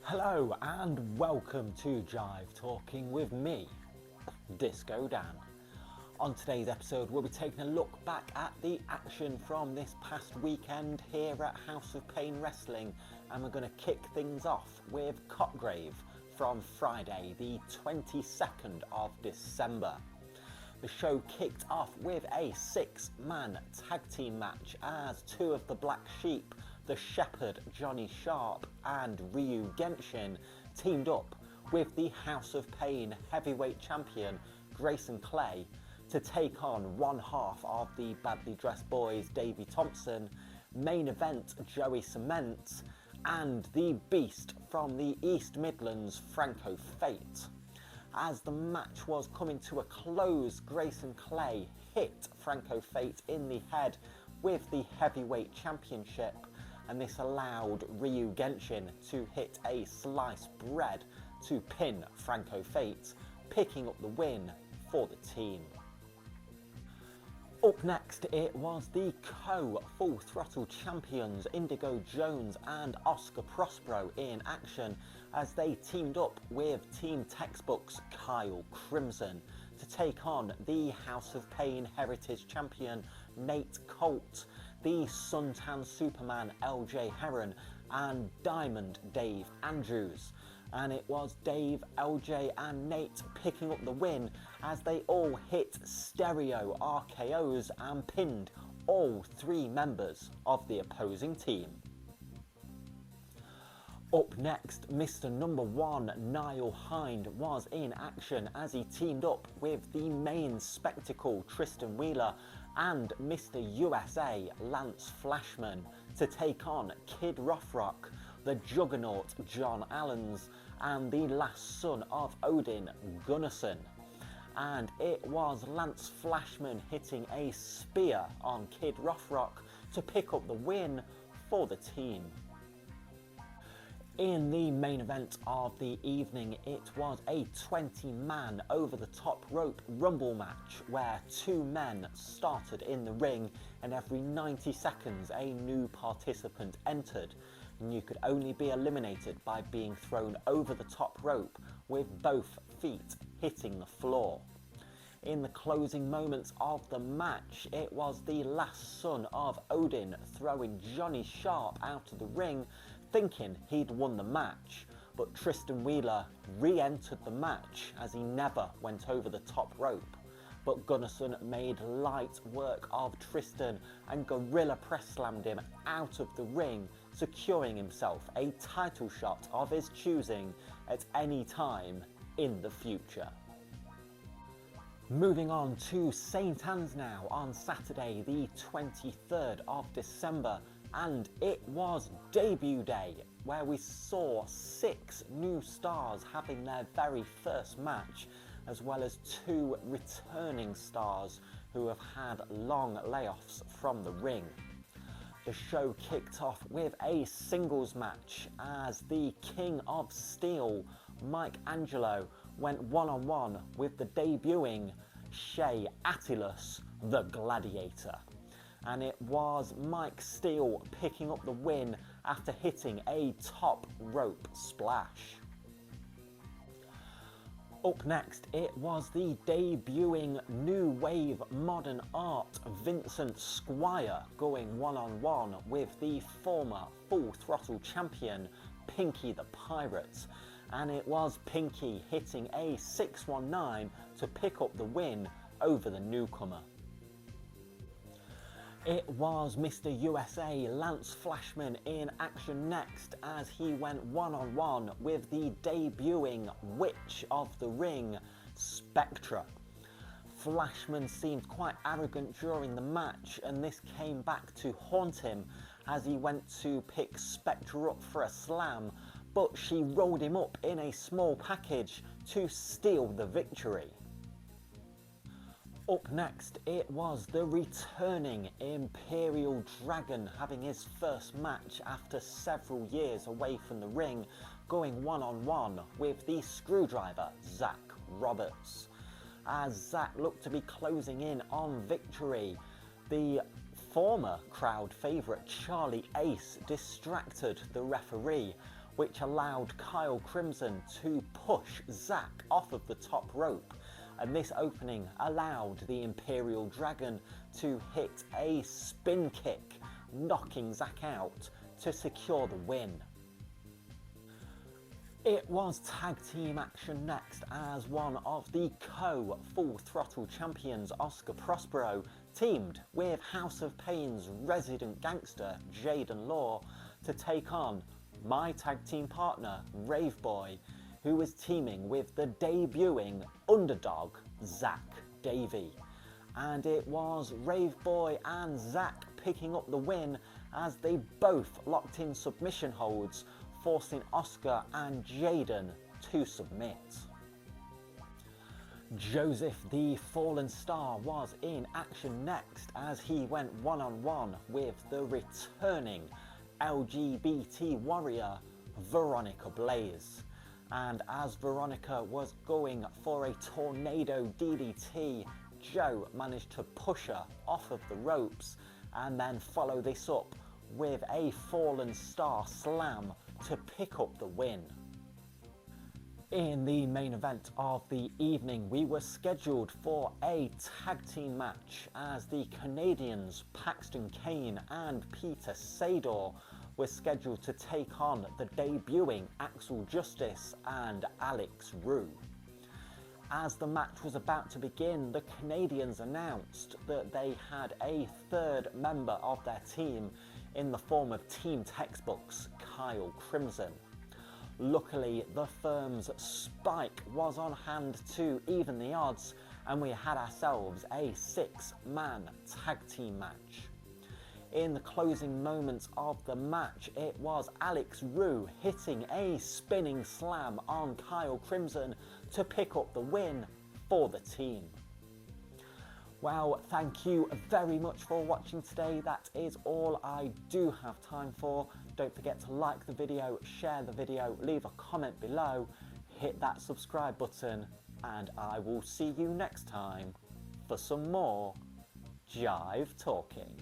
Hello and welcome to Jive Talking with me, Disco Dan. On today's episode we'll be taking a look back at the action from this past weekend here at House of Pain Wrestling, and we're going to kick things off with Cotgrave from Friday the 22nd of December. The show kicked off with a 6-man tag team match as two of the Black Sheep, the Shepherd Johnny Sharp and Ryu Genshin, teamed up with the House of Pain heavyweight champion Grayson Clay to take on one half of the Badly Dressed Boys, Davey Thompson, main event Joey Cement, and the Beast from the East Midlands, Franco Fate. As the match was coming to a close, Grayson Clay hit Franco Fate in the head with the heavyweight championship, and this allowed Ryu Genshin to hit a sliced bread to pin Franco Fate, picking up the win for the team. Up next, it was the co-Full Throttle champions Indigo Jones and Oscar Prospero in action as they teamed up with Team Textbook's Kyle Crimson to take on the House of Pain Heritage champion Nate Colt, the Suntan Superman LJ Heron, and Diamond Dave Andrews. And it was Dave, LJ and Nate picking up the win as they all hit stereo RKOs and pinned all three members of the opposing team. Up next, Mr. Number 1 Niall Hind was in action as he teamed up with the main spectacle Tristan Wheeler and Mr. USA Lance Flashman to take on Kid Rothrock, the Juggernaut John Allens, and the last son of Odin, Gunnarsson. And it was Lance Flashman hitting a spear on Kid Rothrock to pick up the win for the team. In the main event of the evening, it was a 20-man over-the-top rope rumble match where two men started in the ring and every 90 seconds a new participant entered, and you could only be eliminated by being thrown over the top rope with both feet hitting the floor. In the closing moments of the match, it was the last son of Odin throwing Johnny Sharp out of the ring, thinking he'd won the match, but Tristan Wheeler re-entered the match as he never went over the top rope. But Gunnarsson made light work of Tristan and gorilla press slammed him out of the ring, securing himself a title shot of his choosing at any time in the future. Moving on to St Anns now on Saturday the 23rd of December, and it was debut day where we saw 6 new stars having their very first match, as well as 2 returning stars who have had long layoffs from the ring. The show kicked off with a singles match as the King of Steel, Mike Angelo, went one-on-one with the debuting Shea Attilus, the Gladiator. And it was Mike Steele picking up the win after hitting a top rope splash. Up next, it was the debuting New Wave Modern Art Vincent Squire going one-on-one with the former Full Throttle champion Pinky the Pirate, and it was Pinky hitting a 619 to pick up the win over the newcomer. It was Mr. USA Lance Flashman in action next as he went one-on-one with the debuting Witch of the Ring, Spectra. Flashman seemed quite arrogant during the match, and this came back to haunt him as he went to pick Spectra up for a slam, but she rolled him up in a small package to steal the victory. Up next, it was the returning Imperial Dragon having his first match after several years away from the ring, going one-on-one with the Screwdriver, Zach Roberts. As Zach looked to be closing in on victory, the former crowd favourite Charlie Ace distracted the referee which allowed Kyle Crimson to push Zack off of the top rope, and this opening allowed the Imperial Dragon to hit a spin kick, knocking Zack out to secure the win. It was tag team action next as one of the co-Full Throttle champions, Oscar Prospero, teamed with House of Pain's resident gangster, Jaden Law, to take on my tag team partner, Rave Boy, who was teaming with the debuting underdog, Zack Davey. And it was Rave Boy and Zack picking up the win as they both locked in submission holds, forcing Oscar and Jaden to submit. Joseph the Fallen Star was in action next as he went one-on-one with the returning LGBT warrior Veronica Blaze. And as Veronica was going for a tornado DDT, Joe managed to push her off of the ropes and then follow this up with a Fallen Star slam to pick up the win. In the main event of the evening, we were scheduled for a tag team match as the Canadians Paxton Kane and Peter Sador were scheduled to take on the debuting Axel Justice and Alex Rue. As the match was about to begin, the Canadians announced that they had a third member of their team in the form of Team Textbooks, Kyle Crimson. Luckily, the firm's Spike was on hand to even the odds, and we had ourselves a 6-man tag team match. In the closing moments of the match, it was Alex Rue hitting a spinning slam on Kyle Crimson to pick up the win for the team. Well, thank you very much for watching today. That is all I do have time for. Don't forget to like the video, share the video, leave a comment below, hit that subscribe button, and I will see you next time for some more Jive Talking.